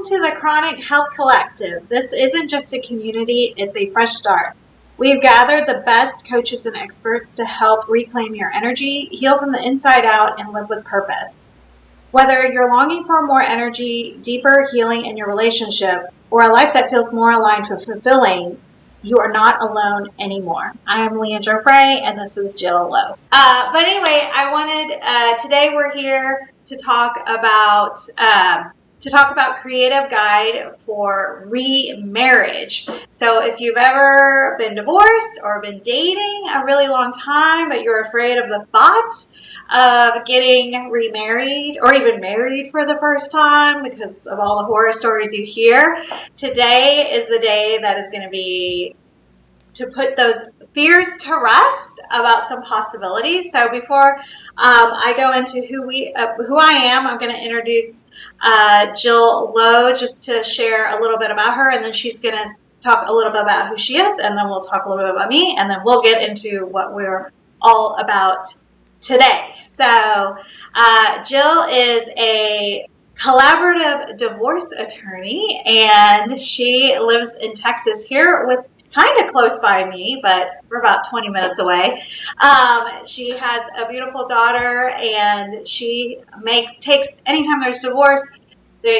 to the Chronic Health Collective. This isn't just a community, it's a fresh start. We've gathered the best coaches and experts to help reclaim your energy, heal from the inside out, and live with purpose. Whether you're longing for more energy, deeper healing in your relationship, or a life that feels more aligned with fulfilling, you are not alone anymore. I am Leandra Frey, and this is Jill Lowe. But anyway, I wanted, today we're here to talk about creative guide for remarriage. So if you've ever been divorced or been dating a really long time, but you're afraid of the thoughts of getting remarried or even married for the first time because of all the horror stories you hear, today is the day that is going to be to put those fears to rest about some possibilities. So before I go into who I am, I'm going to introduce Jill Lowe just to share a little bit about her, and then she's going to talk a little bit about who she is, and then we'll talk a little bit about me, and then we'll get into what we're all about today. So Jill is a collaborative divorce attorney, and she lives in Texas here with kind of close by me, but we're about 20 minutes away. She has a beautiful daughter, and she takes anytime there's divorce,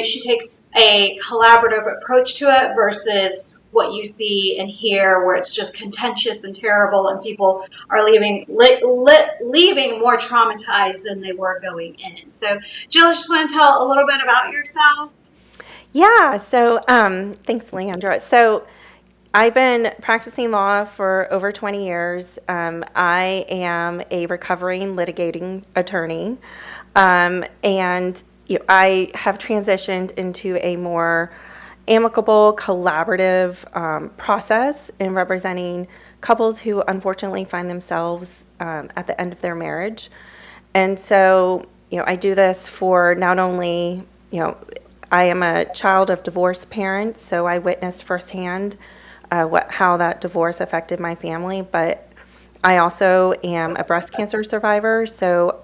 she takes a collaborative approach to it versus what you see and hear where it's just contentious and terrible and people are leaving more traumatized than they were going in. So Jill, I just want to tell a little bit about yourself. Yeah, so thanks, Leandra. So I've been practicing law for over 20 years. I am a recovering litigating attorney, and I have transitioned into a more amicable, collaborative process in representing couples who unfortunately find themselves at the end of their marriage. And so, I do this for not only, I am a child of divorced parents, so I witnessed firsthand how that divorce affected my family, but I also am a breast cancer survivor, so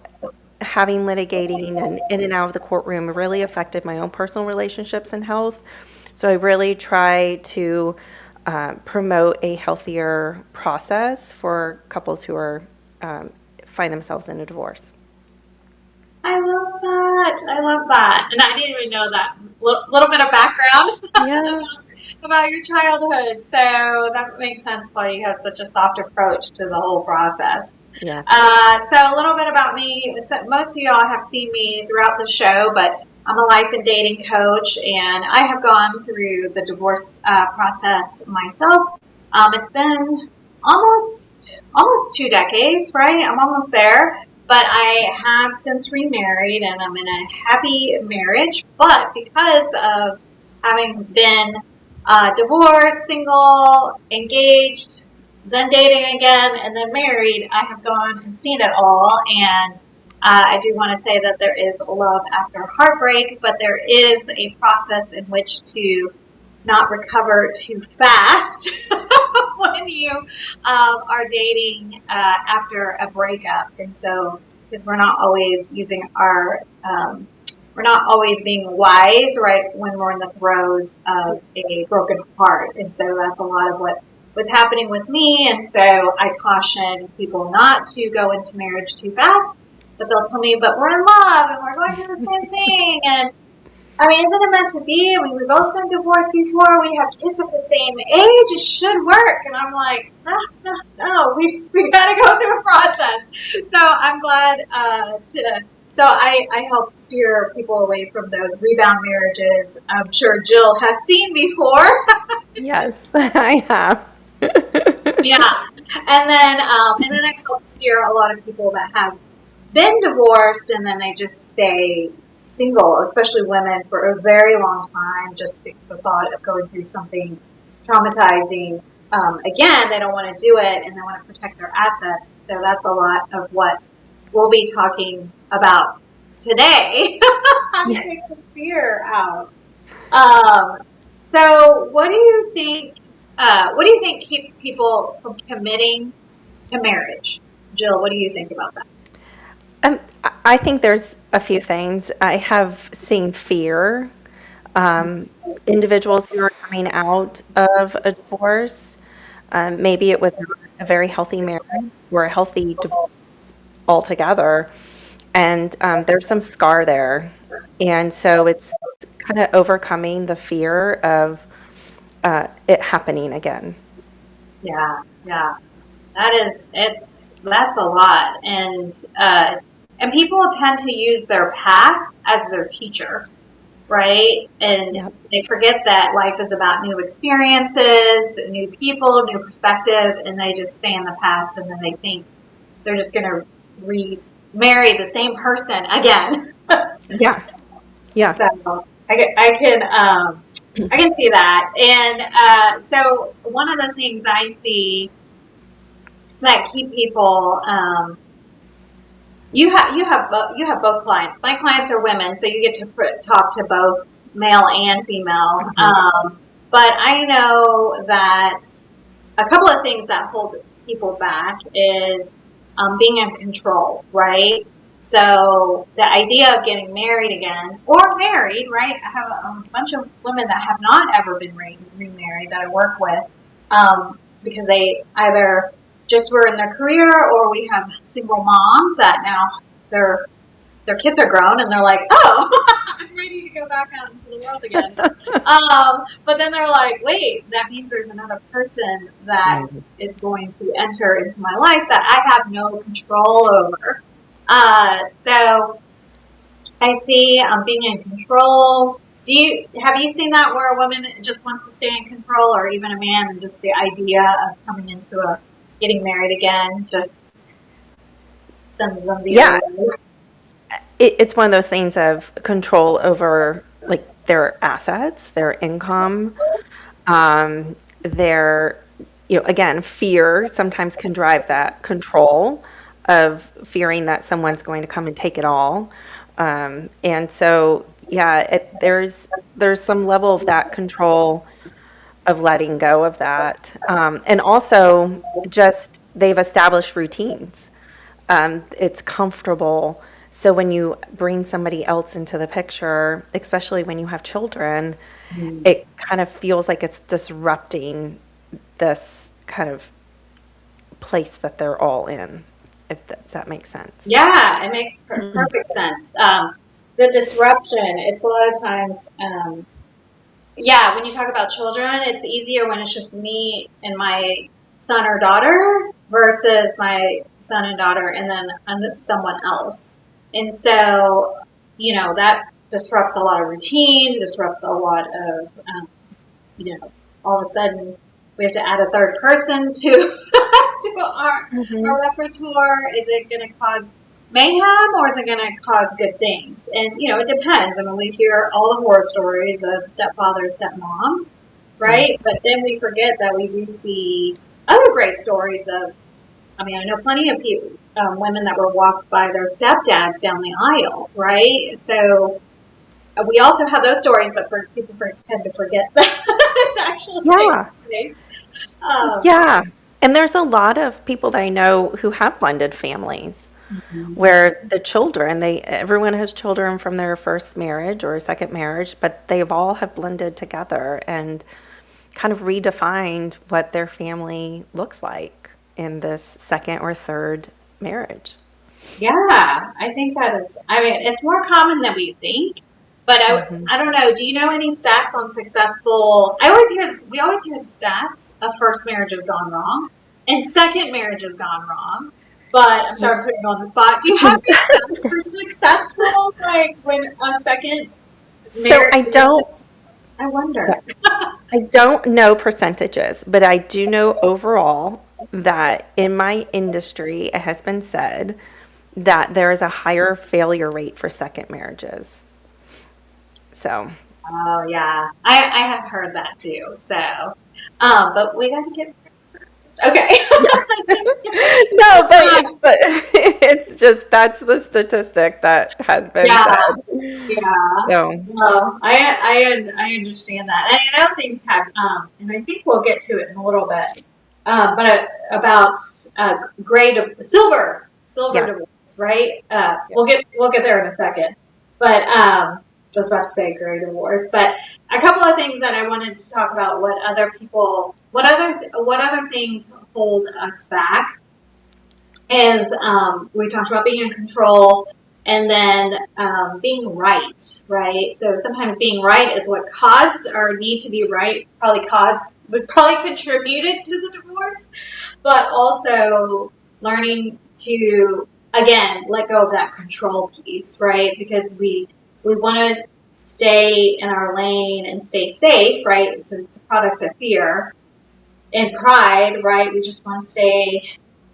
having litigating and in and out of the courtroom really affected my own personal relationships and health. So I really try to promote a healthier process for couples who are find themselves in a divorce. I love that. And I didn't even know that little bit of background about your childhood. So that makes sense why you have such a soft approach to the whole process. Yeah. So a little bit about me. Most of y'all have seen me throughout the show, but I'm a life and dating coach, and I have gone through the divorce process myself. It's been almost 2 decades, right? I'm almost there. But I have since remarried, and I'm in a happy marriage. But because of having been divorced, single, engaged, then dating again, and then married, I have gone and seen it all. And I do want to say that there is love after heartbreak, but there is a process in which to not recover too fast when you are dating after a breakup. And so, because we're not always we're not always being wise, right, when we're in the throes of a broken heart. And so that's a lot of what was happening with me. And so I caution people not to go into marriage too fast, but they'll tell me, but we're in love and we're going through the same thing. And I mean, isn't it meant to be? I mean, we've both been divorced before. We have kids at the same age. It should work. And I'm like, no, we got to go through a process. So I'm glad so I help steer people away from those rebound marriages. I'm sure Jill has seen before. Yes, I have. Yeah. And then I help steer a lot of people that have been divorced and then they just stay single, especially women, for a very long time, just because the thought of going through something traumatizing again, they don't want to do it and they want to protect their assets. So that's a lot of what we'll be talking about today. How to take the fear out. So what do you think keeps people from committing to marriage? Jill, what do you think about that? I think there's a few things. I have seen fear Individuals who are coming out of a divorce, maybe it was a very healthy marriage or a healthy divorce altogether, and there's some scar there. And so it's kind of overcoming the fear of it happening again. Yeah, yeah. That's a lot. And people tend to use their past as their teacher, right? And Yep. they forget that life is about new experiences, new people, new perspective, and they just stay in the past and then they think they're just going to remarry the same person again. Yeah. Yeah. So I can see that. And so one of the things I see that keep people you have both clients. My clients are women, so you get to talk to both male and female. But I know that a couple of things that hold people back is being in control, right? So the idea of getting married again or married, right? I have a bunch of women that have not ever been remarried that I work with because they either just were in their career or we have single moms that now their kids are grown and they're like, oh, I'm ready to go back out into the world again. But then they're like, wait, that means there's another person that is going to enter into my life that I have no control over. So I see being in control. Have you seen that where a woman just wants to stay in control, or even a man, and just the idea of coming into getting married again just sends them the other way? It's one of those things of control over like their assets, their income, their, again, fear sometimes can drive that control of fearing that someone's going to come and take it all. And so, yeah, there's some level of that control of letting go of that. And also just they've established routines. It's comfortable. So when you bring somebody else into the picture, especially when you have children, it kind of feels like it's disrupting this kind of place that they're all in, does that make sense? Yeah, it makes perfect sense. The disruption, it's a lot of times, yeah, when you talk about children, it's easier when it's just me and my son or daughter versus my son and daughter and then someone else. And so, that disrupts a lot of routine, disrupts a lot of, all of a sudden we have to add a third person to, to our repertoire. Is it going to cause mayhem or is it going to cause good things? And, it depends. I mean, we hear all the horror stories of stepfathers, stepmoms, right? But then we forget that we do see other great stories of, I know plenty of people, women that were walked by their stepdads down the aisle, right? So we also have those stories, but people tend to forget that it's actually taking place. Yeah. And there's a lot of people that I know who have blended families where the children, everyone has children from their first marriage or second marriage, but they've all have blended together and kind of redefined what their family looks like in this second or third marriage. Yeah, I think that is, it's more common than we think, but I don't know. Do you know any stats on successful? We always hear the stats of first marriage has gone wrong and second marriage has gone wrong, but I'm sorry, I'm putting you on the spot. Do you have any stats for successful, like when a second marriage? So I wonder. I don't know percentages, but I do know overall that in my industry, it has been said that there is a higher failure rate for second marriages. So. Oh yeah, I have heard that too. So, but we got to get okay. No, but it's just that's the statistic that has been said. Yeah. So. Well, I understand that. And I know things have, and I think we'll get to it in a little bit. But about silver divorce, right? We'll get there in a second. But was about to say gray divorce, but a couple of things that I wanted to talk about. What other things hold us back is we talked about being in control, and then being right. So sometimes being right is what caused our need to be right. Would probably contributed to the divorce, but also learning to, again, let go of that control piece, right? Because we want to stay in our lane and stay safe, right? It's a product of fear and pride, right? We just want to stay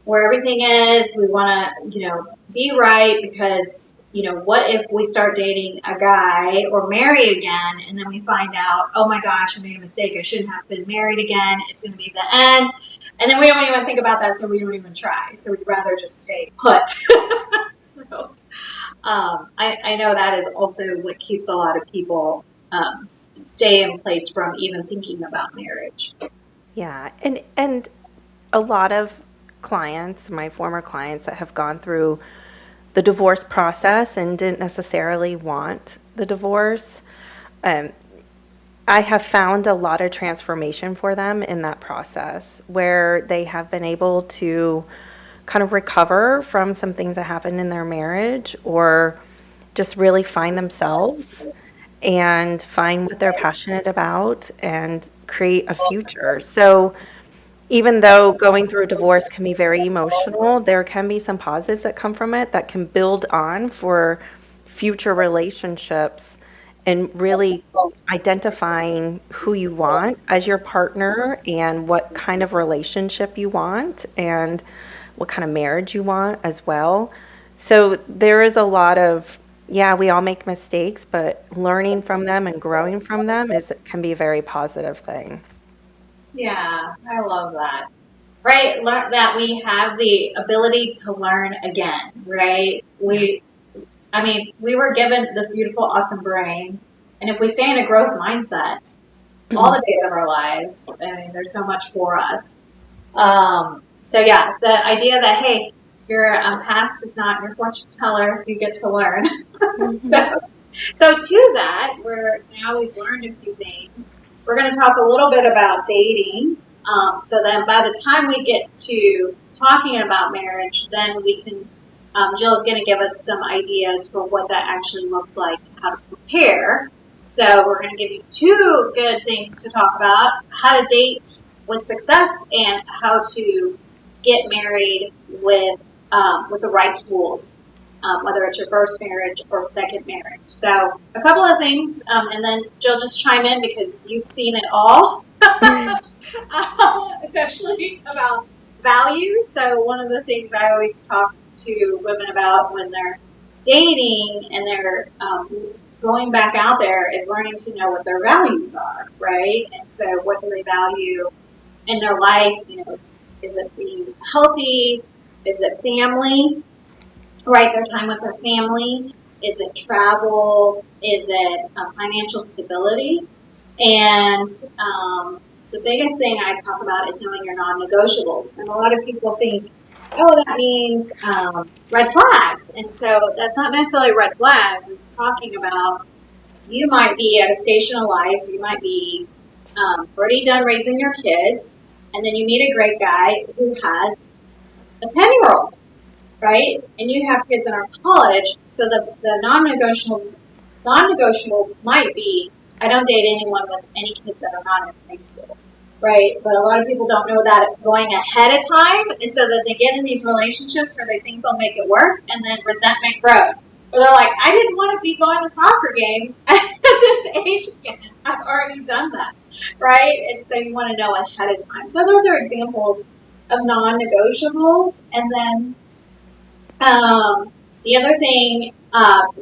where everything is. We want to, be right because, what if we start dating a guy or marry again and then we find out, oh my gosh, I made a mistake. I shouldn't have been married again. It's going to be the end. And then we don't even think about that, so we don't even try. So we'd rather just stay put. So I know that is also what keeps a lot of people stay in place from even thinking about marriage. Yeah, and a lot of clients, my former clients that have gone through the divorce process and didn't necessarily want the divorce, I have found a lot of transformation for them in that process where they have been able to kind of recover from some things that happened in their marriage or just really find themselves and find what they're passionate about and create a future. So even though going through a divorce can be very emotional, there can be some positives that come from it that can build on for future relationships and really identifying who you want as your partner and what kind of relationship you want and what kind of marriage you want as well. So there is a lot of, we all make mistakes, but learning from them and growing from them can be a very positive thing. Yeah, I love that. Right, that we have the ability to learn again, right? We were given this beautiful, awesome brain, and if we stay in a growth mindset all the days of our lives, there's so much for us. The idea that, hey, your past is not your fortune teller, you get to learn. So to that, now we've learned a few things. We're going to talk a little bit about dating. So then by the time we get to talking about marriage, then we can, Jill's going to give us some ideas for what that actually looks like, how to prepare. So we're going to give you two good things to talk about: how to date with success and how to get married with the right tools, whether it's your first marriage or second marriage. So a couple of things, and then Jill, just chime in because you've seen it all, especially about values. So one of the things I always talk to women about when they're dating and they're going back out there is learning to know what their values are, right? And so what do they value in their life? Is it being healthy? Is it family? Right, their time with their family? Is it travel? Is it financial stability? And the biggest thing I talk about is knowing your non-negotiables. And a lot of people think, oh, that means red flags. And so that's not necessarily red flags. It's talking about you might be at a station of life. You might be already done raising your kids. And then you meet a great guy who has a 10-year-old. Right? And you have kids in our college, so the non-negotiable might be, I don't date anyone with any kids that are not in high school, right? But a lot of people don't know that going ahead of time, and so that they get in these relationships where they think they'll make it work, and then resentment grows. Or they're like, I didn't want to be going to soccer games at this age again. I've already done that, right? And so you want to know ahead of time. So those are examples of non-negotiables, and then the other thing,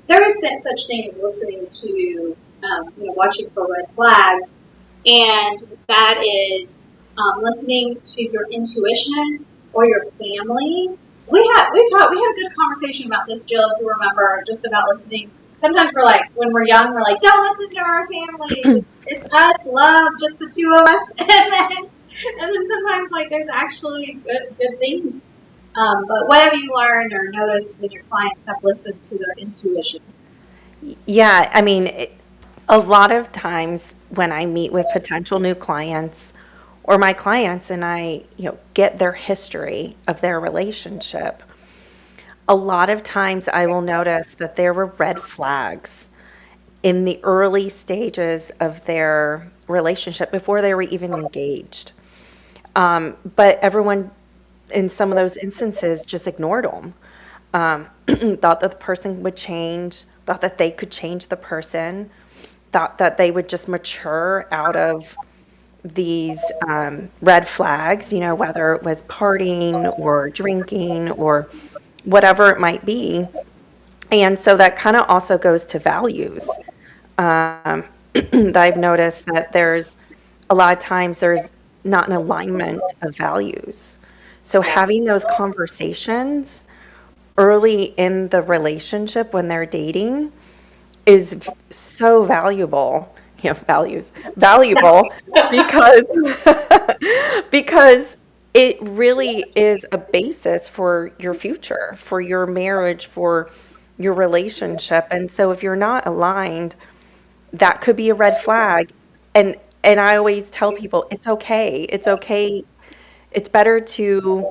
there is such thing as listening to, watching for red flags, and that is listening to your intuition or your family. We had a good conversation about this, Jill, if you remember, just about listening. Sometimes we're like, when we're young, we're like, don't listen to our family. It's us, love, just the two of us. And then sometimes like there's actually good things. But what have you learned or noticed when your clients have listened to their intuition? Yeah, I mean, a lot of times when I meet with potential new clients or my clients and I, get their history of their relationship, a lot of times I will notice that there were red flags in the early stages of their relationship before they were even engaged. But everyone in some of those instances just ignored them. Thought that the person would change, thought that they could change the person, thought that they would just mature out of these red flags, whether it was partying or drinking or whatever it might be. And so that kind of also goes to values. That I've noticed that there's a lot of times there's not an alignment of values. So having those conversations early in the relationship when they're dating is so valuable, valuable because because it really is a basis for your future, for your marriage, for your relationship. And so if you're not aligned, that could be a red flag. And I always tell people it's okay. It's okay. It's better to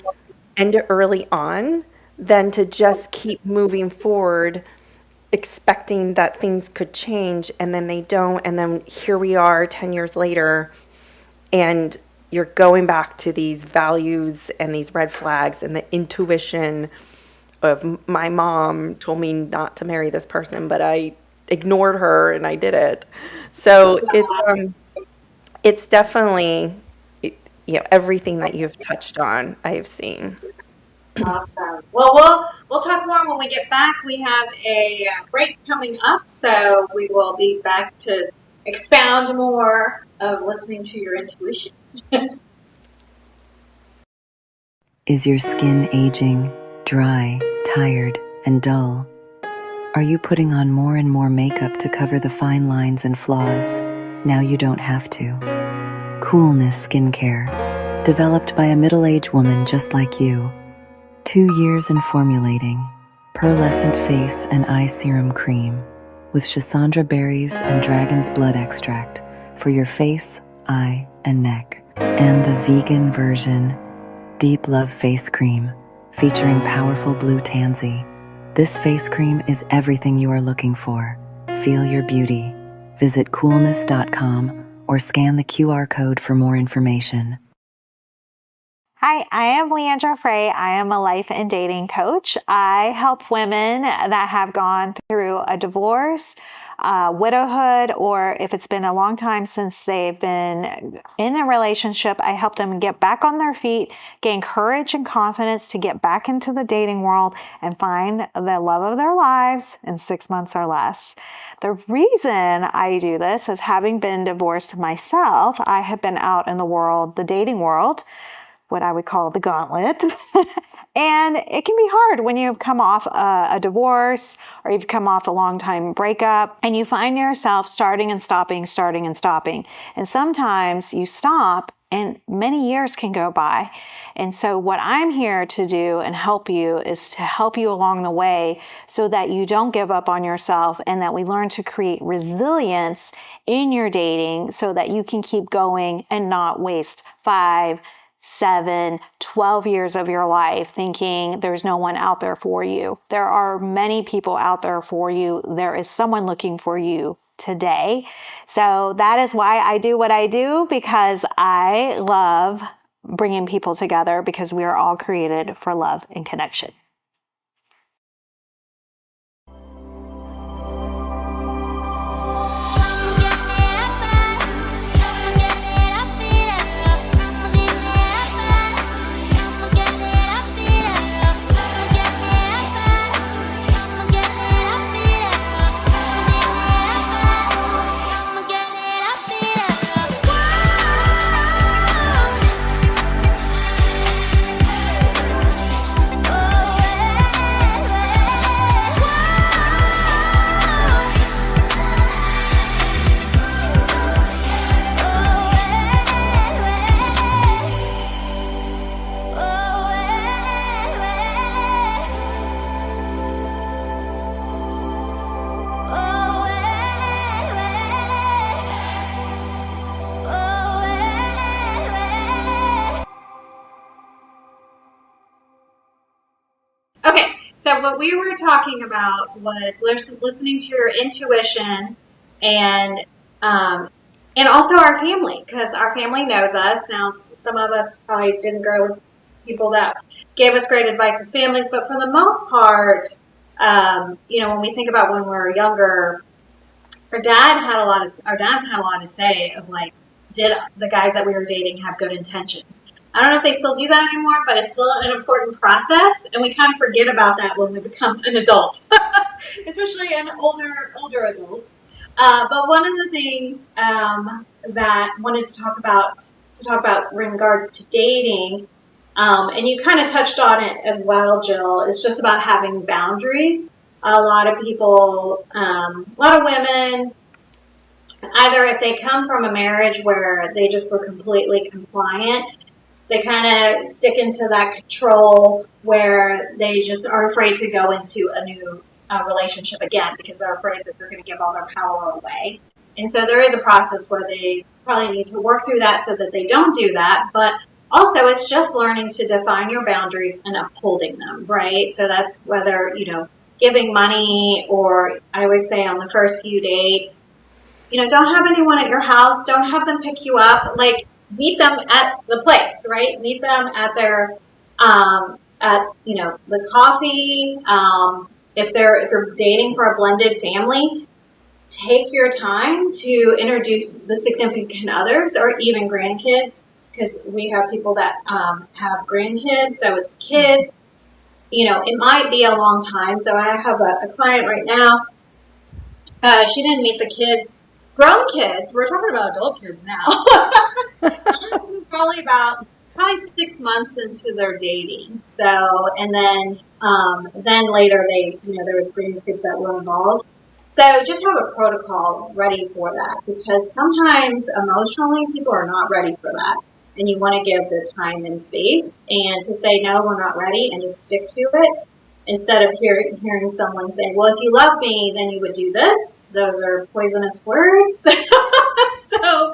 end it early on than to just keep moving forward expecting that things could change and then they don't, and then here we are 10 years later and you're going back to these values and these red flags and the intuition of my mom told me not to marry this person, but I ignored her and I did it. So it's definitely everything that you've touched on, I've seen. Awesome. Well, we'll talk more when we get back. We have a break coming up, so we will be back to expound more of listening to your intuition. Is your skin aging, dry, tired, and dull? Are you putting on more and more makeup to cover the fine lines and flaws? Now you don't have to. Coolness Skincare, developed by a middle-aged woman just like you. 2 years in formulating, pearlescent face and eye serum cream with Schisandra berries and dragon's blood extract for your face, eye, and neck. And the vegan version, Deep Love Face Cream, featuring powerful blue tansy. This face cream is everything you are looking for. Feel your beauty. Visit coolness.com or scan the QR code for more information. Hi, I am Leandra Frey. I am a life and dating coach. I help women that have gone through a divorce, widowhood, or if it's been a long time since they've been in a relationship, I help them get back on their feet, gain courage and confidence to get back into the dating world and find the love of their lives in 6 months or less. The reason I do this is having been divorced myself, I have been out in the world, the dating world, what I would call the gauntlet. And it can be hard when you've come off a divorce or you've come off a long time breakup and you find yourself starting and stopping, starting and stopping. And sometimes you stop and many years can go by. And so what I'm here to do and help you is to help you along the way so that you don't give up on yourself and that we learn to create resilience in your dating so that you can keep going and not waste 5, 7, 12 years of your life thinking there's no one out there for you. There are many people out there for you. There is someone looking for you today. So that is why I do what I do, because I love bringing people together because we are all created for love and connection. Oh what we were talking about was listening to your intuition and also our family, because our family knows us. Now, some of us probably didn't grow with people that gave us great advice as families, but for the most part, when we think about when we were younger, our dads had a lot to say of like, did the guys that we were dating have good intentions? I don't know if they still do that anymore, but it's still an important process, and we kind of forget about that when we become an adult, especially an older adult. But one of the things that I wanted to talk about in regards to dating, and you kind of touched on it as well, Jill, is just about having boundaries. A lot of people, a lot of women, either if they come from a marriage where they just were completely compliant, they kind of stick into that control where they just are afraid to go into a new relationship again because they're afraid that they're going to give all their power away. And so there is a process where they probably need to work through that so that they don't do that. But also it's just learning to define your boundaries and upholding them, right? So that's whether, giving money, or I always say on the first few dates, don't have anyone at your house. Don't have them pick you up. Like, meet them at the place, right? Meet them at their, the coffee. If you're dating for a blended family, take your time to introduce the significant others or even grandkids, because we have people that have grandkids, so it's kids. It might be a long time. So I have a client right now. She didn't meet the kids, grown kids. We're talking about adult kids now. probably 6 months into their dating. So, and then later there was grandkids that were involved. So just have a protocol ready for that, because sometimes emotionally people are not ready for that. And you want to give the time and space, and to say, no, we're not ready, and just stick to it, instead of hearing someone say, well, if you love me, then you would do this. Those are poisonous words. So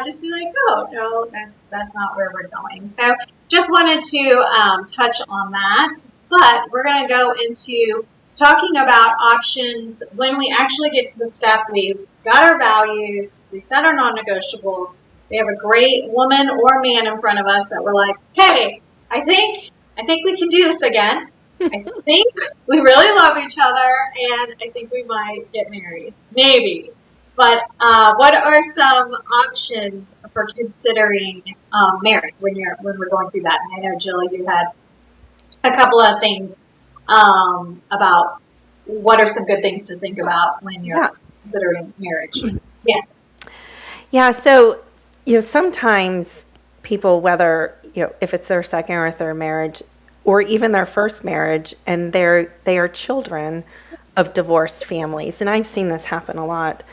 just be like, oh, no, that's not where we're going. So just wanted to touch on that. But we're going to go into talking about options when we actually get to the step we've got our values, we set our non-negotiables, we have a great woman or man in front of us that we're like, hey, I think we can do this again. I think we really love each other, and I think we might get married. Maybe. But what are some options for considering marriage when we're going through that? And I know, Jill, you had a couple of things about what are some good things to think about when you're considering marriage. Yeah. Yeah. So, sometimes people, whether, if it's their second or third marriage, or even their first marriage, and they are children of divorced families, and I've seen this happen a lot.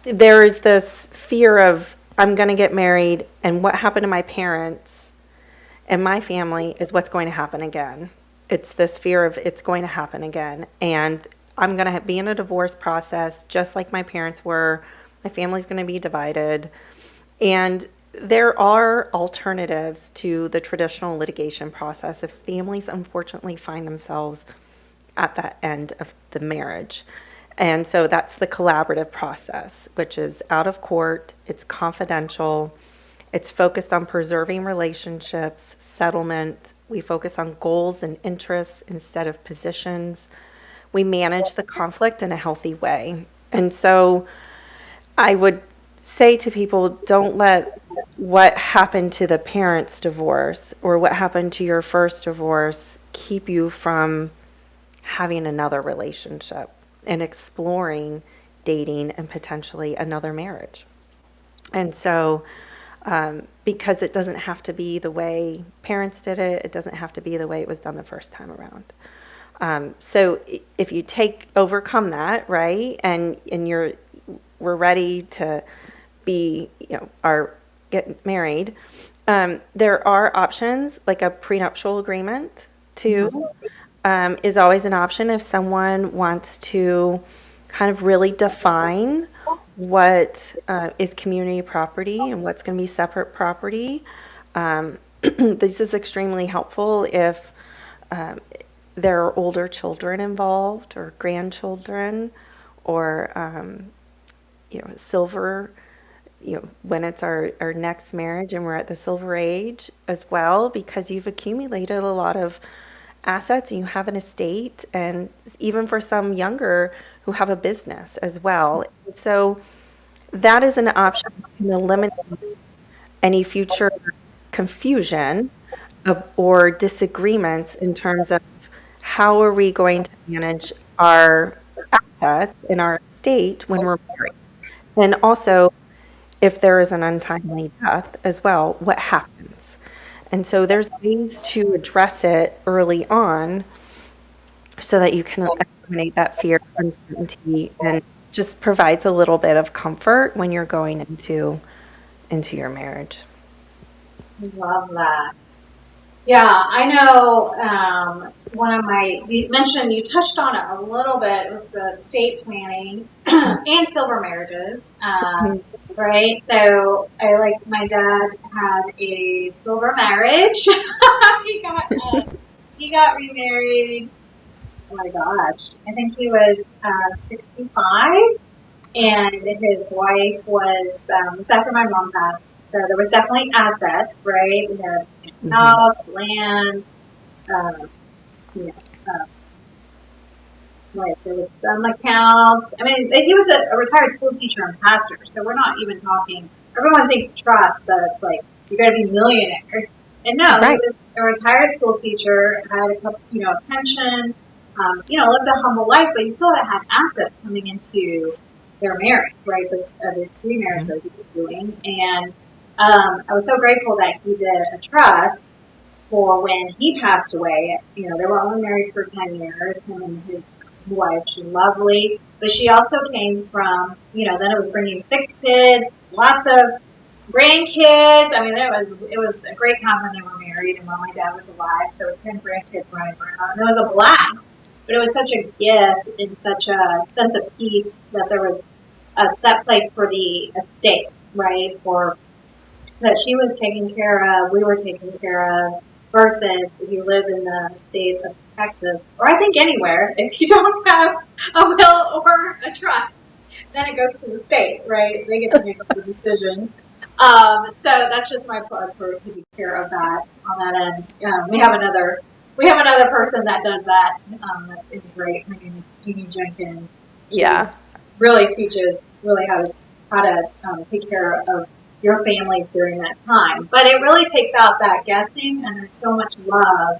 There is this fear of, I'm going to get married, and what happened to my parents and my family is what's going to happen again. It's this fear of it's going to happen again, and I'm going to be in a divorce process just like my parents were. My family's going to be divided. And there are alternatives to the traditional litigation process if families unfortunately find themselves at that end of the marriage. And so that's the collaborative process, which is out of court, it's confidential, it's focused on preserving relationships, settlement. We focus on goals and interests instead of positions. We manage the conflict in a healthy way. And so I would say to people, don't let what happened to the parents' divorce or what happened to your first divorce keep you from having another relationship and exploring dating and potentially another marriage. And so, because it doesn't have to be the way parents did it, it doesn't have to be the way it was done the first time around. So if you overcome that, right, and we're ready to be, get married, there are options like a prenuptial agreement too. Is always an option if someone wants to kind of really define what is community property and what's going to be separate property. This is extremely helpful if there are older children involved or grandchildren or, silver, when it's our next marriage and we're at the silver age as well, because you've accumulated a lot of assets and you have an estate, and even for some younger who have a business as well. So that is an option that can eliminate any future confusion or disagreements in terms of how are we going to manage our assets in our estate when we're married. And also, if there is an untimely death as well, what happens? And so there's ways to address it early on so that you can eliminate that fear, uncertainty, and just provides a little bit of comfort when you're going into your marriage. Love that. Yeah, I know you touched on it a little bit. It was estate planning and silver marriages, right? So my dad had a silver marriage. He got remarried. Oh my gosh, I think he was 65, and his wife was after my mom passed. So there was definitely assets, right? We had house, land, there was some accounts. I mean, he was a retired school teacher and pastor, so we're not even talking. Everyone thinks trust that it's like you're going to be millionaires, and no, right. He was a retired school teacher, had a couple, pension, lived a humble life, but he still had assets coming into their marriage, right? This remarriage that he was doing, and I was so grateful that he did a trust for when he passed away. They were only married for 10 years, him and his wife. She's lovely, but she also came from, then it was bringing 6 kids, lots of grandkids. I mean, it was a great time when they were married and when my dad was alive. There was 10 grandkids running around. It was a blast, but it was such a gift and such a sense of peace that there was a set place for the estate, right? For that she was taken care of, we were taken care of, versus if you live in the state of Texas, or I think anywhere, if you don't have a will or a trust, then it goes to the state, right? They get to make the decision. So that's just my plug for taking care of that on that end. We have another person that does that. That is great. Her name is Jeannie Jenkins. Yeah, really teaches how to take care of your family during that time. But it really takes out that guessing, and there's so much love,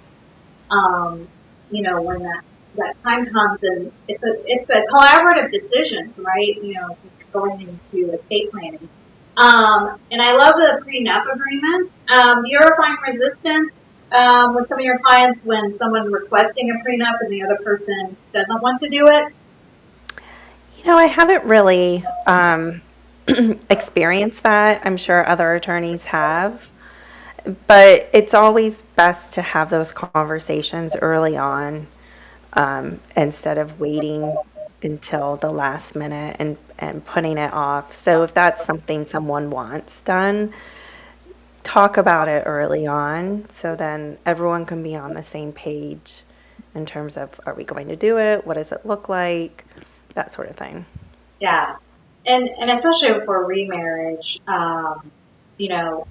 when that time comes, and it's a collaborative decisions, right? Going into estate planning. And I love the prenup agreement. Do you ever find resistance with some of your clients when someone's requesting a prenup and the other person doesn't want to do it? I haven't really experienced that. I'm sure other attorneys have, but it's always best to have those conversations early on, instead of waiting until the last minute and putting it off. So if that's something someone wants done, talk about it early on so then everyone can be on the same page in terms of, are we going to do it? What does it look like? That sort of thing. Yeah. And especially for remarriage, the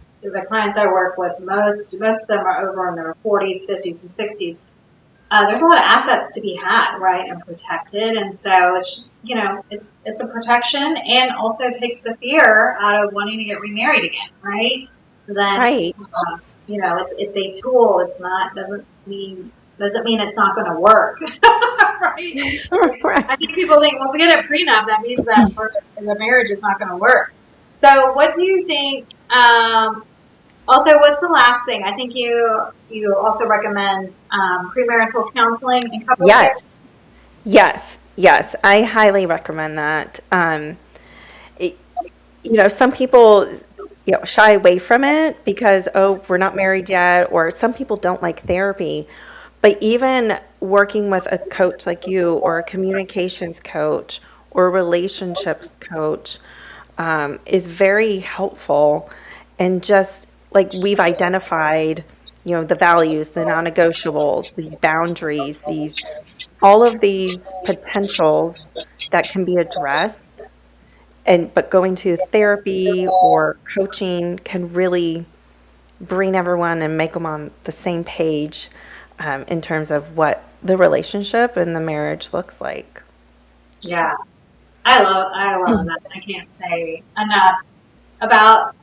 clients I work with, most of them are over in their 40s, 50s, and 60s. There's a lot of assets to be had, right, and protected. And so it's just, it's a protection, and also takes the fear out of wanting to get remarried again, right? So then, right. It's a tool. Doesn't mean it's not going to work. Right? Right. I think people think, well, if we get a prenup, that means that the marriage is not going to work. So what do you think? Also, what's the last thing? I think you also recommend premarital counseling and couples. Yes. I highly recommend that. Some people shy away from it because, we're not married yet, or some people don't like therapy. But even working with a coach like you, or a communications coach, or a relationships coach, is very helpful. And just like we've identified the values, the non-negotiables, these boundaries, all of these potentials that can be addressed. But going to therapy or coaching can really bring everyone and make them on the same page in terms of what the relationship and the marriage looks like. Yeah. I love that. I can't say enough about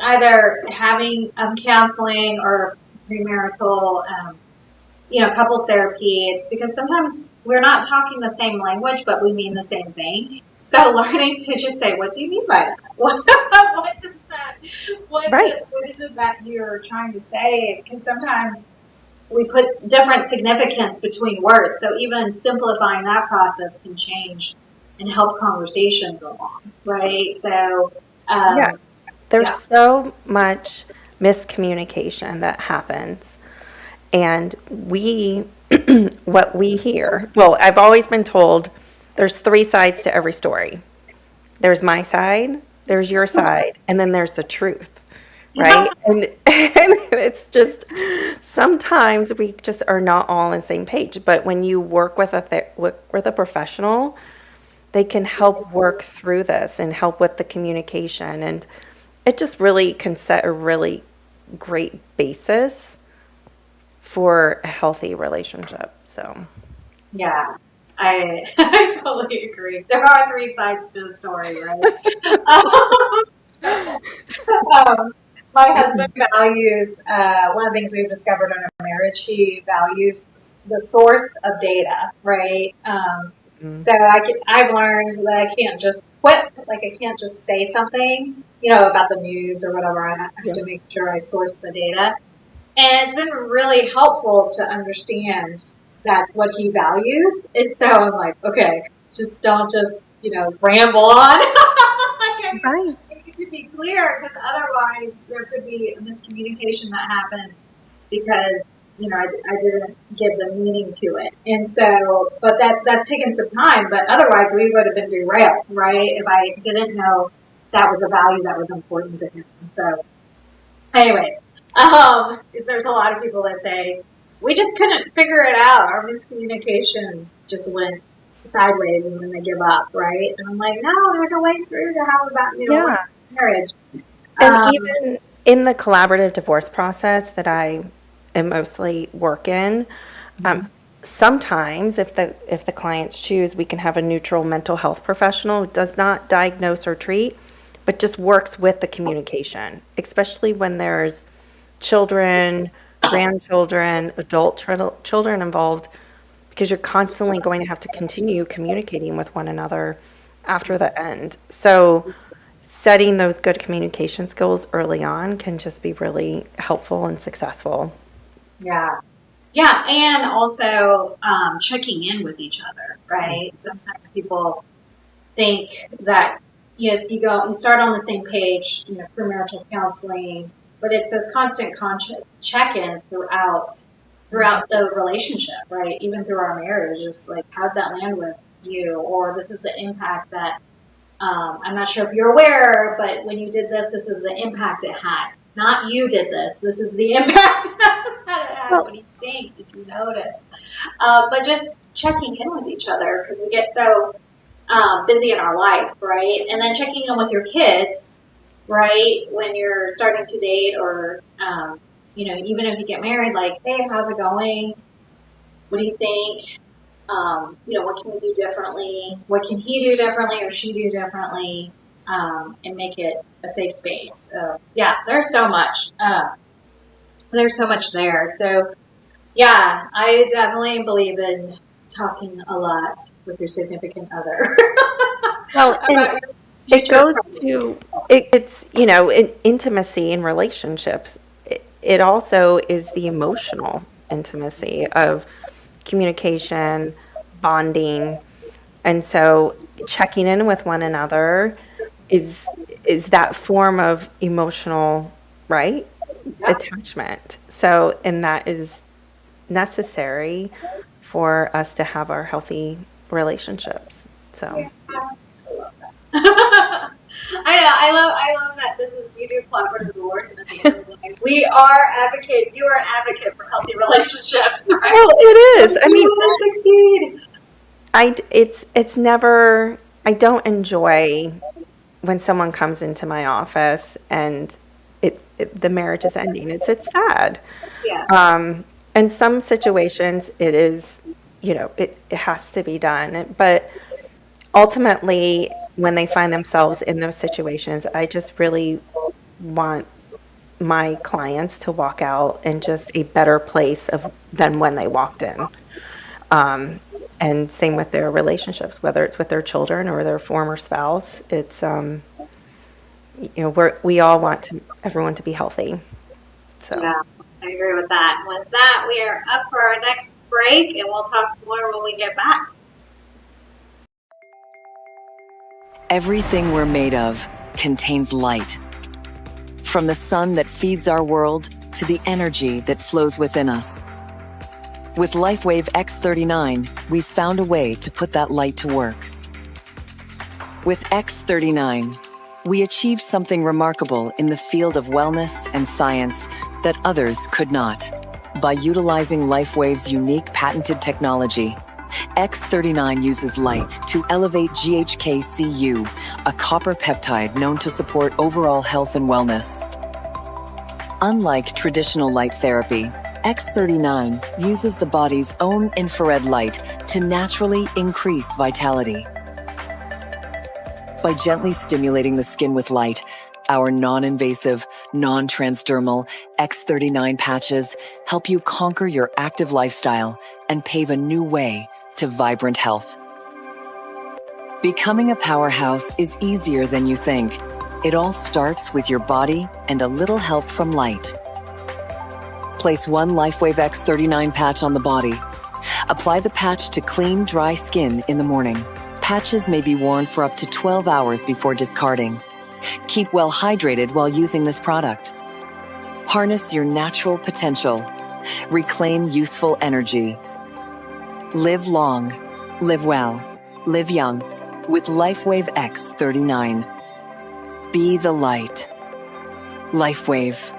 either having counseling or premarital, couples therapy. It's because sometimes we're not talking the same language, but we mean the same thing. So learning to just say, what do you mean by that? What does that? What is it that you're trying to say? Because sometimes we put different significance between words. So even simplifying that process can change and help conversation go on, right? So, there's so much miscommunication that happens. And what we hear, well, I've always been told there's 3 sides to every story. There's my side, there's your side, and then there's the truth. Right? And it's just, sometimes we just are not all on the same page. But when you work with a professional, they can help work through this and help with the communication. And it just really can set a really great basis for a healthy relationship. So, yeah, I totally agree. There are 3 sides to the story, right? My husband values, one of the things we've discovered in our marriage, he values the source of data, right? So I've learned that I can't just quit, like I can't just say something, about the news or whatever. I have to make sure I source the data. And it's been really helpful to understand that's what he values. And so I'm like, okay, don't ramble on. right. To be clear, because otherwise there could be a miscommunication that happens because I didn't give the meaning to it, and so but that's taken some time. But otherwise we would have been derailed, right? If I didn't know that was a value that was important to him. So anyway, because there's a lot of people that say we just couldn't figure it out. Our miscommunication just went sideways, and then they give up, right? And I'm like, no, there's a way through to have about marriage. And even in the collaborative divorce process that I am mostly work in, sometimes if the clients choose, we can have a neutral mental health professional who does not diagnose or treat, but just works with the communication, especially when there's children, grandchildren, adult children involved, because you're constantly going to have to continue communicating with one another after the end. So setting those good communication skills early on can just be really helpful and successful. Yeah. Yeah. And also checking in with each other, right? Sometimes people think that, yes, you start on the same page, premarital counseling, but it's those constant check-ins throughout the relationship, right? Even through our marriage, just like, how'd that land with you? Or this is the impact that, I'm not sure if you're aware, but when you did this, this is the impact it had. Not you did this. This is the impact that it had. What do you think? Did you notice? But just checking in with each other, because we get so busy in our life, right? And then checking in with your kids, right? When you're starting to date or, even if you get married, like, hey, how's it going? What do you think? What can we do differently? What can he do differently or she do differently? And make it a safe space. There's so much. There's so much there. So, yeah, I definitely believe in talking a lot with your significant other. Well, and it goes to, it's, intimacy in relationships. It also is the emotional intimacy of communication, bonding. And so checking in with one another is that form of emotional, right? Yeah. Attachment. So, and that is necessary for us to have our healthy relationships. So, I know. I love that. This is, we do collaborative divorce, and at the end of the day, we are advocate. You are an advocate for healthy relationships, right? Well, it is. I mean, succeed. it's never. I don't enjoy when someone comes into my office and the marriage is ending. It's sad. Yeah. In some situations, it is. It has to be done, but ultimately, when they find themselves in those situations, I just really want my clients to walk out in just a better place than when they walked in. And same with their relationships, whether it's with their children or their former spouse. It's we all want everyone to be healthy. So yeah, I agree with that. With that, we are up for our next break, and we'll talk more when we get back. Everything we're made of contains light. From the sun that feeds our world to the energy that flows within us. With LifeWave X39, we've found a way to put that light to work. With X39, we achieved something remarkable in the field of wellness and science that others could not. By utilizing LifeWave's unique patented technology, X39 uses light to elevate GHK-Cu, a copper peptide known to support overall health and wellness. Unlike traditional light therapy, X39 uses the body's own infrared light to naturally increase vitality. By gently stimulating the skin with light, our non-invasive, non-transdermal X39 patches help you conquer your active lifestyle and pave a new way to vibrant health. Becoming a powerhouse is easier than you think. It all starts with your body and a little help from light. Place one LifeWave X39 patch on the body. Apply the patch to clean, dry skin in the morning. Patches may be worn for up to 12 hours before discarding. Keep well hydrated while using this product. Harness your natural potential. Reclaim youthful energy. Live long, live well, live young with LifeWave X39. Be the light. LifeWave.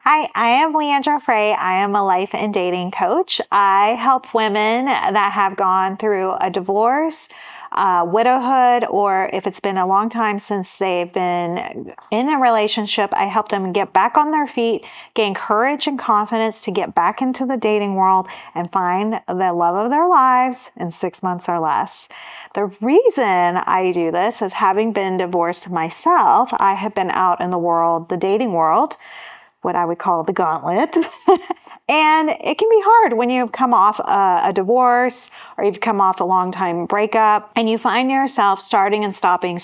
Hi, I am Leandra Frey. I am a life and dating coach. I help women that have gone through a divorce, widowhood, or if it's been a long time since they've been in a relationship, I help them get back on their feet, gain courage and confidence to get back into the dating world and find the love of their lives in 6 months or less. The reason I do this is having been divorced myself, I have been out in the world, the dating world, what I would call the gauntlet. And it can be hard when you've come off a divorce or you've come off a long time breakup and you find yourself starting and stopping.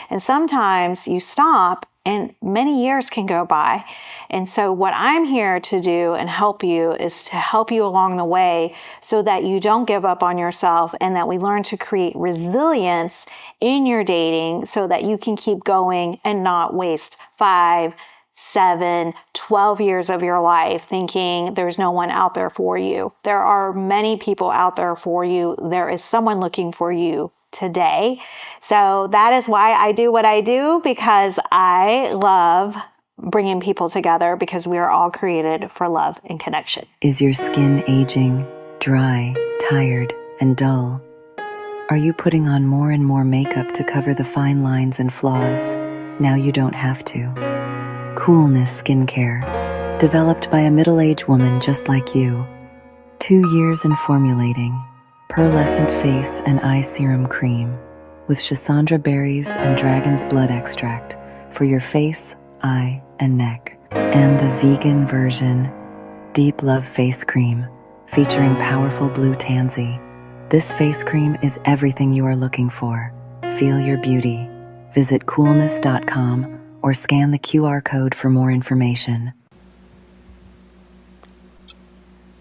And sometimes you stop and many years can go by. And so what I'm here to do and help you is to help you along the way so that you don't give up on yourself and that we learn to create resilience in your dating so that you can keep going and not waste 5, 7, 12 years of your life thinking there's no one out there for you. There are many people out there for you. There is someone looking for you today. So that is why I do what I do, because I love bringing people together because we are all created for love and connection. Is your skin aging, dry, tired, and dull? Are you putting on more and more makeup to cover the fine lines and flaws? Now you don't have to. Coolness Skincare, developed by a middle-aged woman just like you. 2 years in formulating pearlescent face and eye serum cream with Schisandra berries and dragon's blood extract for your face, eye, and neck. And the vegan version, Deep Love Face Cream, featuring powerful blue tansy. This face cream is everything you are looking for. Feel your beauty. Visit coolness.com or scan the QR code for more information.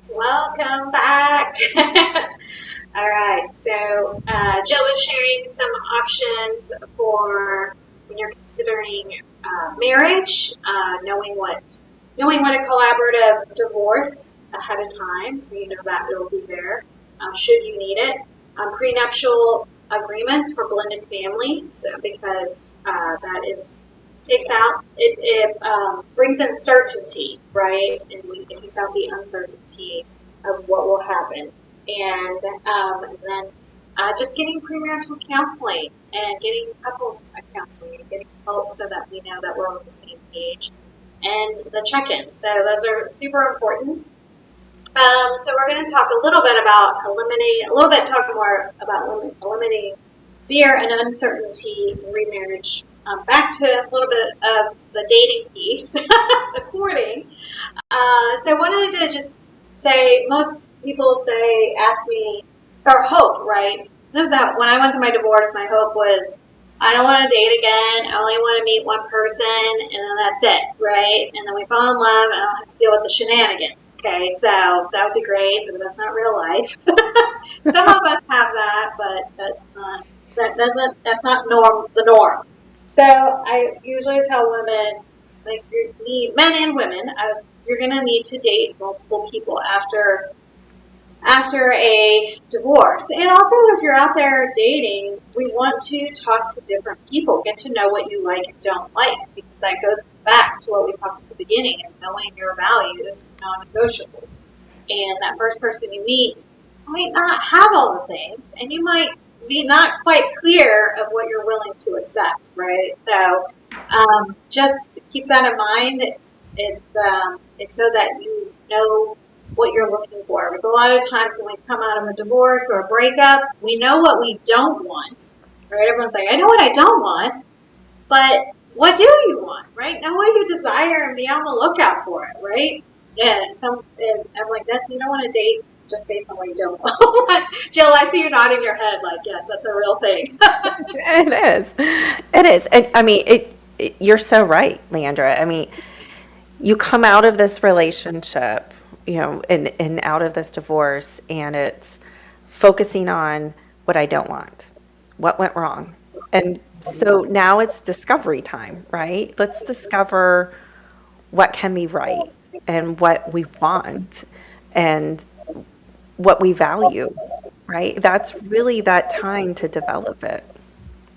Welcome back. All right, so Jill was sharing some options for when you're considering marriage, knowing what a collaborative divorce ahead of time, so you know that it'll be there should you need it. Prenuptial agreements for blended families, because that is it brings in certainty, right? And it takes out the uncertainty of what will happen. And then just getting premarital counseling and getting couples counseling and getting help so that we know that we're on the same page. And the check-ins. So those are super important. So we're going to talk a little bit more about eliminating fear and uncertainty in remarriage. Back to a little bit of the dating piece, the courting. So I wanted to just say, most people ask me, or hope, right? This is that when I went through my divorce, my hope was, I don't want to date again. I only want to meet one person, and then that's it, right? And then we fall in love, and I don't have to deal with the shenanigans. Okay, so that would be great, but that's not real life. Some of us have that, but that's not the norm. So I usually tell women, like, you need, men and women, you're going to need to date multiple people after a divorce. And also, if you're out there dating, we want to talk to different people, get to know what you like and don't like, because that goes back to what we talked at the beginning, is knowing your values, non-negotiables. And that first person you meet might not have all the things, and you might be not quite clear of what you're willing to accept, right? So just keep that in mind. It's so that you know what you're looking for. Because a lot of times when we come out of a divorce or a breakup, we know what we don't want, right? Everyone's like, I know what I don't want, but what do you want, right? Know what you desire and be on the lookout for it, right? And I'm like, you don't want to date just based on what you don't want. Jill, I see you nodding your head like, yes, that's a real thing. It is. And I mean, you're so right, Leandra. I mean, you come out of this relationship, and out of this divorce, and it's focusing on what I don't want, what went wrong. And so now it's discovery time, right? Let's discover what can be right and what we want and what we value, right? That's really that time to develop it.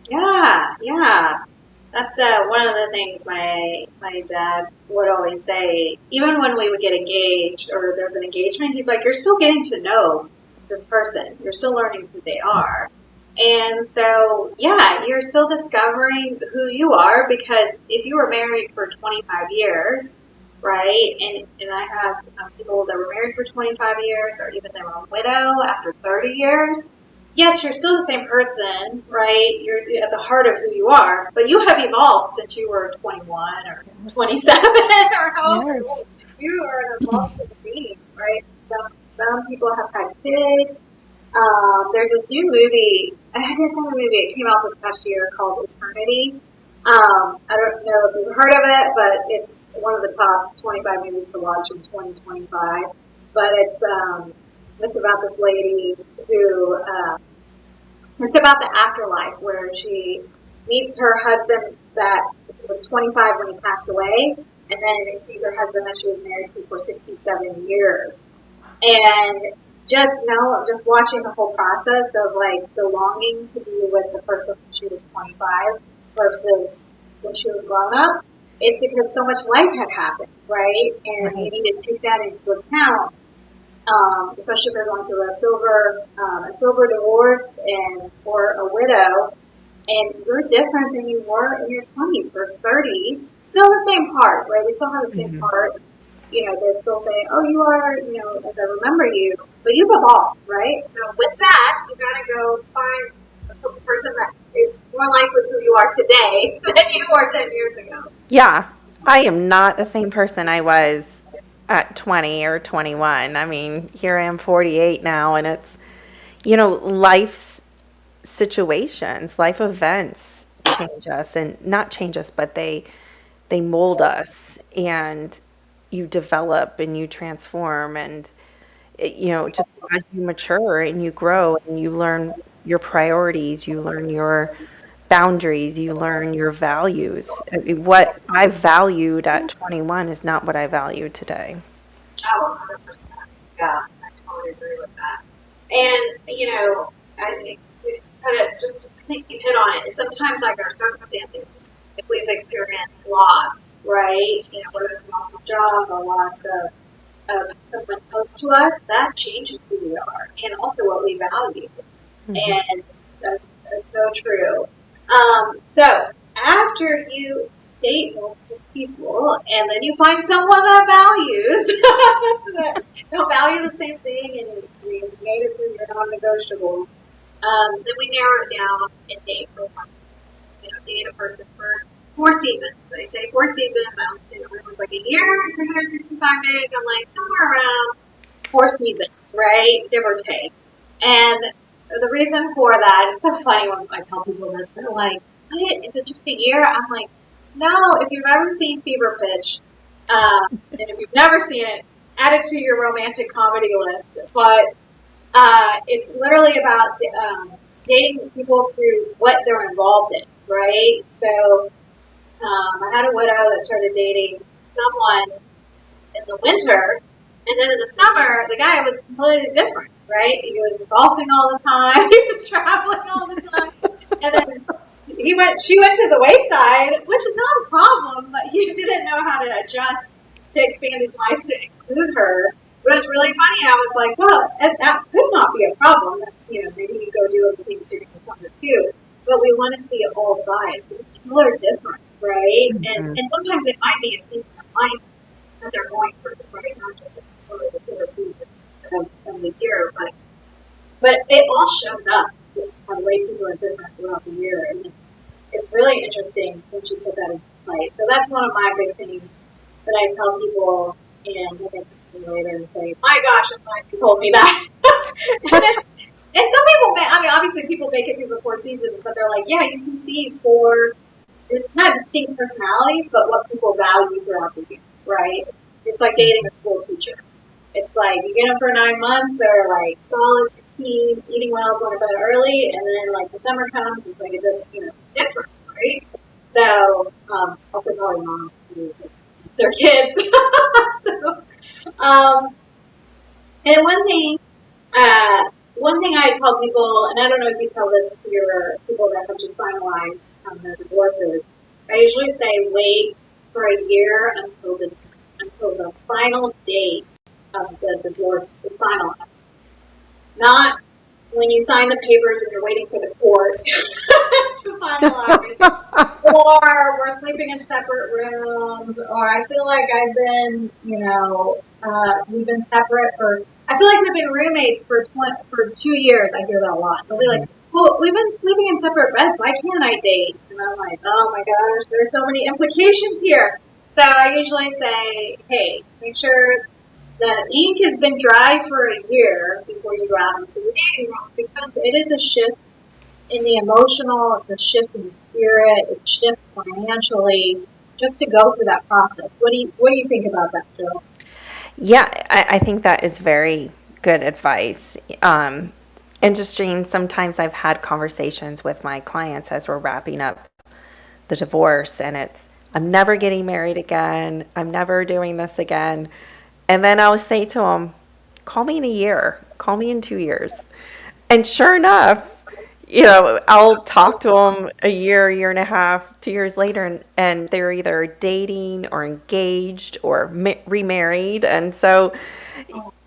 Yeah. That's one of the things my dad would always say. Even when we would get engaged or there's an engagement, he's like, you're still getting to know this person. You're still learning who they are. And so, yeah, you're still discovering who you are, because if you were married for 25 years, right, and I have people that were married for 25 years, or even they were a widow after 30 yeurs, yes, you're still the same person, right? You're at the heart of who you are, but you have evolved since you were 21 or 27 or however old. You are an evolved being, right? Some people have had kids. There's this new movie, it came out this past year called Eternity. I don't know if you've heard of it, but it's one of the top 25 movies to watch in 2025. But it's about this lady who, it's about the afterlife, where she meets her husband that was 25 when he passed away, and then sees her husband that she was married to for 67 years. And just watching the whole process of like the longing to be with the person when she was 25 versus when she was grown up, it's because so much life had happened, right? And you need to take that into account. Especially if they're going through a silver divorce or a widow, and you're different than you were in your 20s versus 30s. Still the same part, right? We still have the same part. They're still saying, "Oh, you are," as I remember you, but you've evolved, right? So with that, you gotta go find a person that is more likely who you are today than you were 10 years ago. Yeah, I am not the same person I was at 20 or 21. I mean, here I am 48 now, and it's, life's situations, life events change us, and not change us, but they mold us, and you develop and you transform, and just as you mature and you grow and you learn your priorities, you learn your boundaries, you learn your values. I mean, what I valued at 21 is not what I value today. Oh, 100%. Yeah, I totally agree with that. And, I think it's kind of just I think you hit on it. Sometimes, like our circumstances, if we've experienced loss, right? Whether it's loss of job or loss of someone close to us, that changes who we are and also what we value. Mm-hmm. And that's so true. So after you date multiple people and then you find someone that values that don't value the same thing and you made it through your non-negotiables, then we narrow it down and date for one. Date a person for 4 seasons. So they say 4 seasons. Everyone's like a year, 365 days. I'm like somewhere around 4 seasons, right? Give or take. And the reason for that, it's so funny when I tell people this, they're like, is it just a year? I'm like, no, if you've ever seen Fever Pitch, and if you've never seen it, add it to your romantic comedy list. But it's literally about dating people through what they're involved in, right? So I had a widow that started dating someone in the winter, and then in the summer, the guy was completely different, right? He was golfing all the time, he was traveling all the time, and then she went to the wayside, which is not a problem, but he didn't know how to adjust to expand his life to include her. But it was really funny. I was like, well, that could not be a problem. Maybe you go do other things during the summer too. But we want to see all sides because people are different, right? Mm-hmm. And sometimes it might be a season of life that they're going through, right? Not just sort of the 4 seasons of the year, but it all shows up how the way people are different throughout the year, and it's really interesting once you put that into play. So that's one of my big things that I tell people, and when they come to me later and say, "My gosh, I'm glad you told me that." And some people, obviously people make it through the 4 seasons, but they're like, yeah, you can see 4, not distinct personalities, but what people value throughout the year, right? It's like dating a school teacher. It's like you get them for 9 months, they're like solid routine, eating well, going to bed early, and then like the summer comes, it's like it's different, right? So, also probably moms with their kids. And one thing I tell people, and I don't know if you tell this to your people that have just finalized their divorces, I usually say wait for a year until the final date of the divorce is finalized. Not when you sign the papers and you're waiting for the court to finalize, or we're sleeping in separate rooms, or I feel like I've been, we've been separate I feel like we've been roommates for 2 years. I hear that a lot. They'll be like, well, we've been sleeping in separate beds. Why can't I date? And I'm like, oh my gosh, there's so many implications here. So I usually say, hey, make sure the ink has been dry for a year before you go out into the dating room, because it is a shift in the emotional, it's a shift in the spirit, it's a shift financially, just to go through that process. What do you think about that, Jill? Yeah, I think that is very good advice. Interesting, sometimes I've had conversations with my clients as we're wrapping up the divorce, and it's, I'm never getting married again, I'm never doing this again. And then I'll say to them, call me in a year, call me in 2 years. And sure enough, I'll talk to them a year and a half, 2 years later, and they're either dating or engaged or remarried. And so,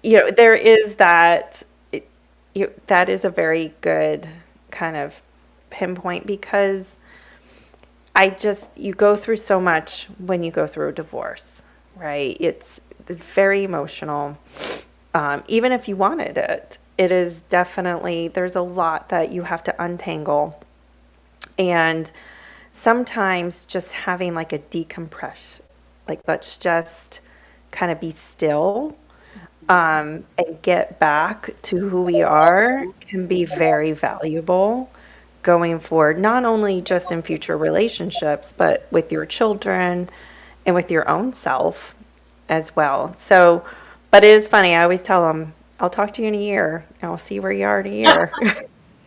there is that, that is a very good kind of pinpoint, because you go through so much when you go through a divorce, right? It's very emotional. Even if you wanted it. It is definitely, there's a lot that you have to untangle. And sometimes just having like a decompress, like let's just kind of be still and get back to who we are, can be very valuable going forward, not only just in future relationships, but with your children and with your own self as well. So, but it is funny, I always tell them, I'll talk to you in a year, and we'll see where you are in a year.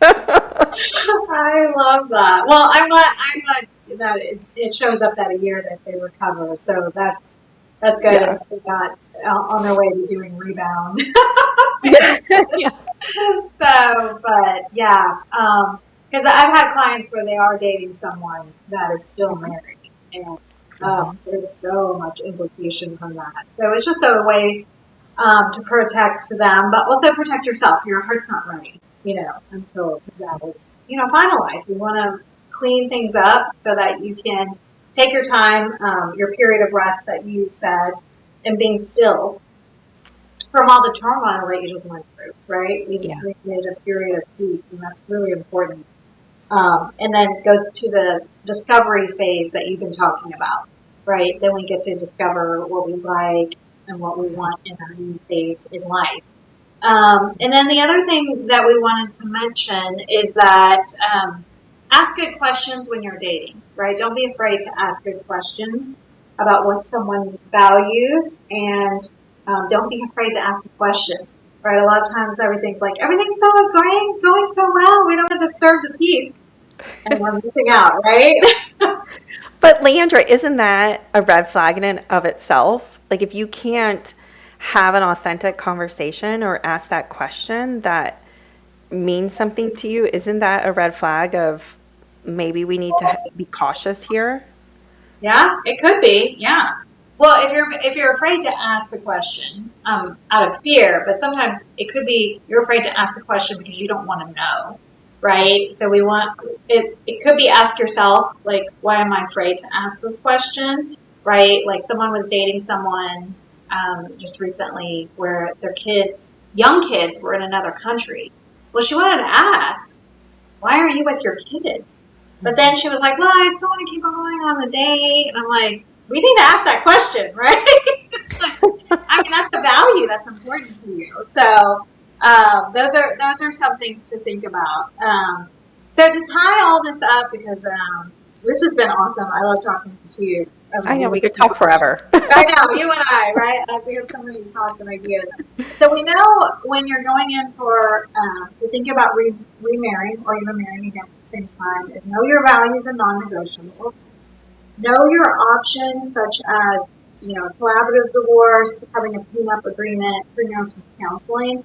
I love that. Well, I'm glad that it shows up that a year that they recover. So that's That's good. Yeah. They got on their way to doing Rebound. Yeah. So, but yeah, because I've had clients where they are dating someone that is still married, and there's so much implication from that. So it's just a way to protect them, but also protect yourself. Your heart's not ready, until that is, finalized. We want to clean things up so that you can take your time, your period of rest that you said, and being still from all the turmoil that you just went through, right? We needed a period of peace, and that's really important. And then it goes to the discovery phase that you've been talking about, right? Then we get to discover what we like and what we want in our new phase in life. And then the other thing that we wanted to mention is that ask good questions when you're dating, right? Don't be afraid to ask good questions about what someone values, and don't be afraid to ask a question, right? A lot of times everything's so great, going so well, we don't have to disturb the peace, and we're missing out, right? But Leandra, isn't that a red flag in and of itself? Like if you can't have an authentic conversation or ask that question that means something to you, isn't that a red flag of maybe we need to be cautious here? Yeah, it could be. Yeah. Well, if you're afraid to ask the question out of fear, but sometimes it could be you're afraid to ask the question because you don't want to know, right? So we want it. It could be ask yourself, like, why am I afraid to ask this question, right? Like someone was dating someone just recently where their young kids, were in another country. Well, she wanted to ask, why are you with your kids? But then she was like, well, I still want to keep going on the date. And I'm like, we need to ask that question, right? I mean, that's a value that's important to you. So those are some things to think about. So to tie all this up, because this has been awesome. I love talking to you. I know, we could talk forever. I know, you and I, right? We have so many thoughts and ideas. So we know when you're going in for to think about remarrying or even marrying again at the same time is know your values and non-negotiables. Know your options, such as collaborative divorce, having a prenup agreement, prenuptial counseling,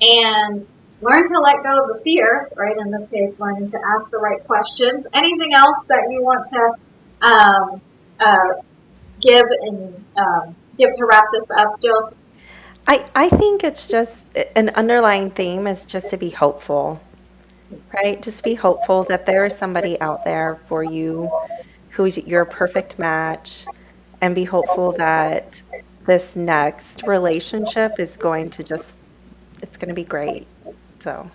and learn to let go of the fear. Right, in this case, learning to ask the right questions. Anything else that you want to give to wrap this up, Jill? I think it's just an underlying theme is just to be hopeful, right? Just be hopeful that there is somebody out there for you who's your perfect match, and be hopeful that this next relationship is going to it's going to be great. So,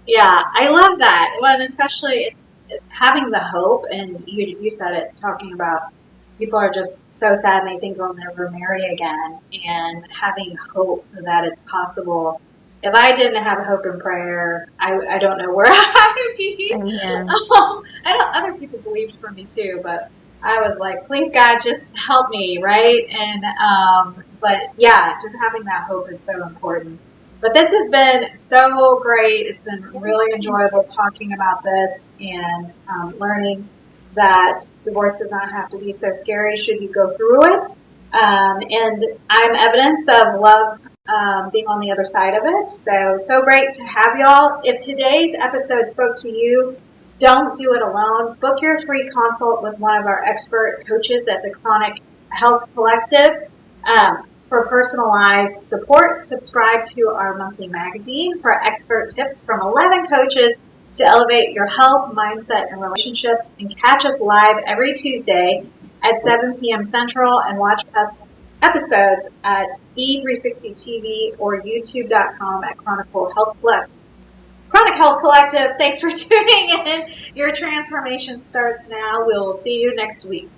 yeah, I love that. Well, and especially it's having the hope, and you said it, talking about people are just so sad and they think they'll never marry again, and having hope that it's possible. If I didn't have hope and prayer, I don't know where I would be. Other people believed for me too, but I was like, please God, just help me, right? And but yeah, just having that hope is so important. But this has been so great. It's been really enjoyable talking about this and learning that divorce does not have to be so scary should you go through it. And I'm evidence of love being on the other side of it. So great to have y'all. If today's episode spoke to you, don't do it alone. Book your free consult with one of our expert coaches at the Chronic Health Collective. For personalized support, subscribe to our monthly magazine for expert tips from 11 coaches to elevate your health, mindset, and relationships. And catch us live every Tuesday at 7 p.m. Central, and watch past episodes at E360 TV or YouTube.com at Chronic Health Collective. Thanks for tuning in. Your transformation starts now. We'll see you next week.